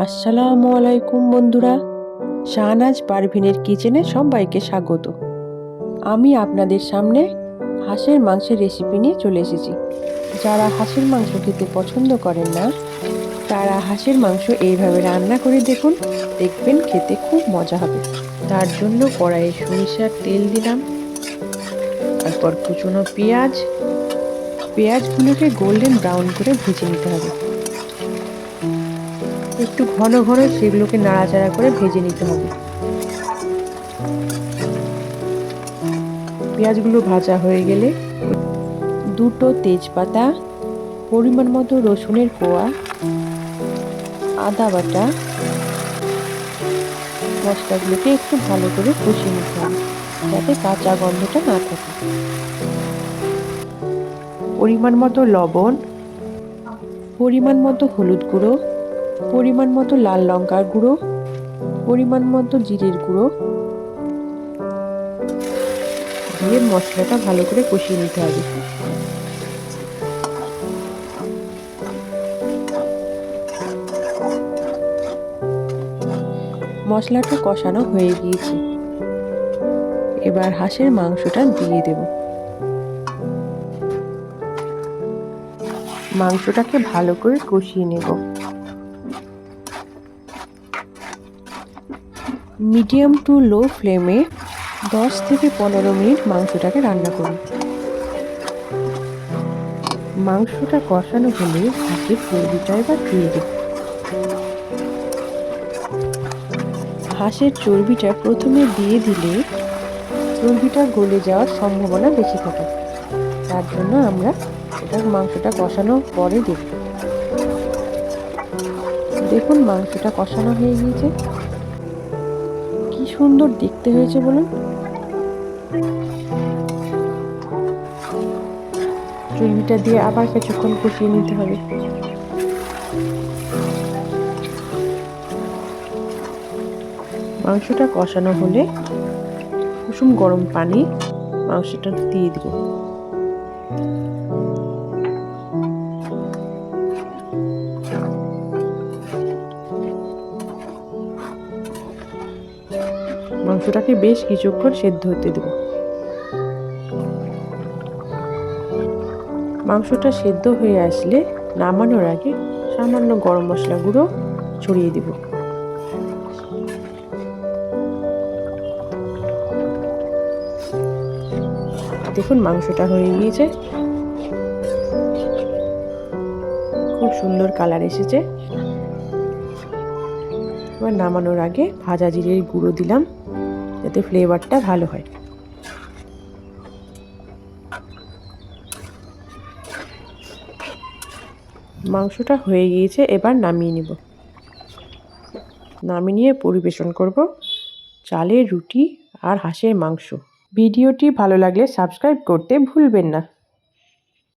আসসালামু আলাইকুম বন্ধুরা, শাহনাজ পারভিনের কিচেনে সবাইকে স্বাগত। আমি আপনাদের সামনে হাঁসের মাংসের রেসিপি নিয়ে চলে এসেছি। যারা হাঁসের মাংস খেতে পছন্দ করেন না তারা হাঁসের মাংস এইভাবে রান্না করে দেখুন, দেখবেন খেতে খুব মজা হবে। তার জন্য কড়াইয়ে সরিষার তেল দিলাম, তারপর কুচনো পেঁয়াজগুলোকে গোল্ডেন ব্রাউন করে ভেজে নিতে হবে। একটু ঘন ঘন সেগুলোকে নাড়াচাড়া করে ভেজে নিতে হবে। পেঁয়াজগুলো ভাজা হয়ে গেলে দুটো তেজপাতা, পরিমাণ মতো রসুনের কোয়া, আদা বাটা, মশলাগুলোকে একটু ভালো করে কষিয়ে নিতে হবে যাতে কাঁচা গন্ধটা না থাকে। পরিমাণ মতো লবণ, পরিমাণ মতো হলুদ গুঁড়ো, পরিমাণ মতো লাল লঙ্কার গুঁড়ো, পরিমাণ মতো জিরের গুঁড়ো দিয়ে মশলাটা ভালো করে কষিয়ে নিতে হবে। মশলাটা কষানো হয়ে গিয়েছে, এবার হাঁসের মাংসটা দিয়ে দেব। মাংসটাকে ভালো করে কষিয়ে নেব। মিডিয়াম টু লো ফ্লেমে 10 থেকে 15 মিনিট মাংসটাকে রান্না করুন। মাংসটা কষানো হলে হাঁসের চর্বিটা এবার দিয়ে দেব। হাঁসের চর্বিটা প্রথমে দিয়ে দিলে চর্বিটা গলে যাওয়ার সম্ভাবনা বেশি থাকে, তার জন্য আমরা মাংসটা কষানোর পরে দেব। দেখুন মাংসটা কষানো হয়ে গিয়েছে, কি সুন্দর দেখতে হয়েছে বলুন। চর্বিটা দিয়ে আবার কিছুক্ষণ কষিয়ে নিতে হবে। মাংসটা কষানো হলে কুসুম গরম পানি মাংসটা দিয়ে দেব। মাংসটাকে বেশ কিছুক্ষণ সেদ্ধ হতে দেব। মাংসটা সেদ্ধ হয়ে আসলে নামানোর আগে সামান্য গরম মশলা গুঁড়ো ছড়িয়ে দেব। দেখুন মাংসটা হয়ে গিয়েছে, খুব সুন্দর কালার এসেছে। এবার নামানোর আগে ভাজা জিরের গুঁড়ো দিলাম যাতে ফ্লেভারটা ভালো হয়। মাংসটা হয়ে গিয়েছে, এবার নামিয়ে নেব। নামিয়ে নিয়ে পরিবেশন করব চালের রুটি আর হাঁসের মাংস। ভিডিওটি ভালো লাগলে সাবস্ক্রাইব করতে ভুলবেন না।